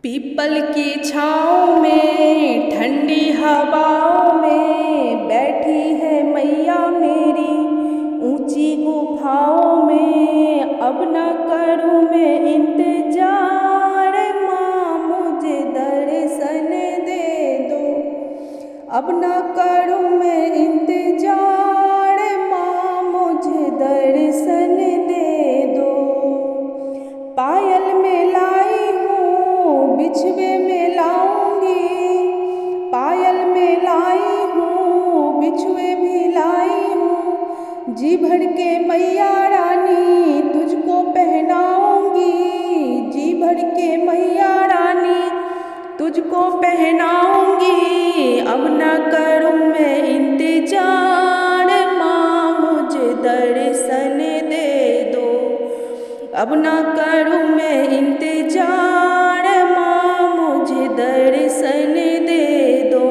People की छाँव में ठंडी हवाओं में बैठी है मैया मेरी ऊंची गुफाओं में। अब न करूँ मैं इंतजार माँ मुझे दर्शन दे दो। अब न करूँ मैं इंतजार माँ मुझे दर्शन दे दो। पायल में लाई हूँ बिछुए में लाऊंगी, पायल में लाई हूँ बिछुए भी लाई हूँ। जी भर के मैया रानी तुझको पहनाऊंगी, जी भर के मैया रानी तुझको पहनाऊंगी। अब न करूँ मैं इंतजार माँ मुझे दर्शन दे दो। अब न करूँ मैं इंतजार माँ मुझे दर्शन दे दो।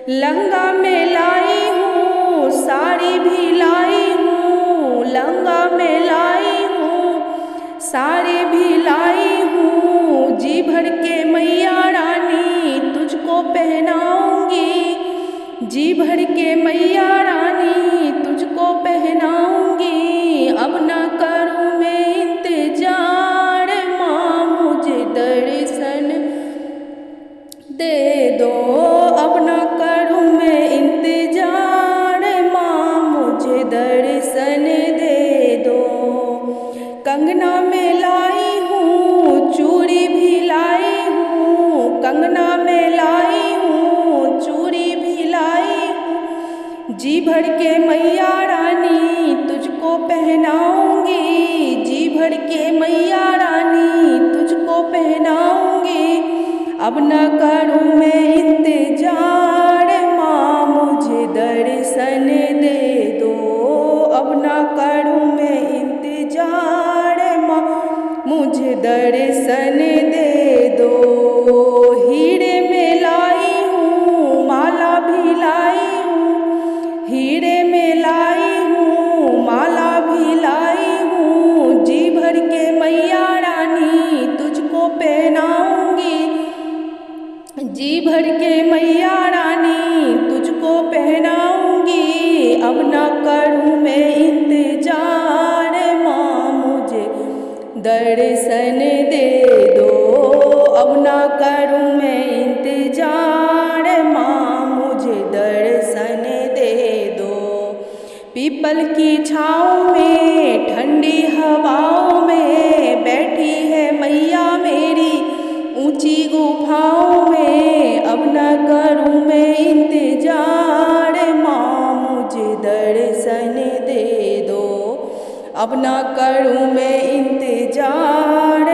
लहंगा में लाई हूँ साड़ी भी लाई हूँ, लहंगा में लाई हूँ साड़ी भी लाई हूँ। जी भर के मैया रानी तुझको पहनाऊंगी, जी भर के मैया रानी तुझको पहनाऊंगी। अब न करूँ मैं इंतजार माँ मुझे दर्शन दे दो। अब न करूँ मैं इंतजार माँ मुझे दर्शन दे दो। कंगना में लाई हूँ चूड़ी भी लाई हूँ, कंगना में लाई हूँ चूड़ी भी लाई हूँ। जी भर के मैया रानी तुझको पहनाऊंगी, जी भर के मैया रानी तुझको पहनाऊंगी। अब न करूँ मैं इंतजार माँ मुझे दर्शन दे दो। अब न करूँ मैं इंतजार माँ मुझे दर्शन दे दो। हीरे में लाई हूँ माला भी लाई हूँ, हीरे में लाई हूँ माला भी लाई हूँ। जी भर के मैया रानी तुझको पहनाऊंगी, जी भर के मैया रानी तुझको पहनाऊंगी। अब न करूँ मैं इंतजार माँ मुझे दर्शन दे दो। अब न करूँ मैं इंतजार माँ मुझे दर्शन दे दो। पीपल की छाँव में ठंडी हवाओं में बैठी है मैया मेरी ऊंची गुफाओं में। अब न करूँ मैं इंतजार माँ मुझे दर्शन दे दो। अब न करूँ मैं इंतजार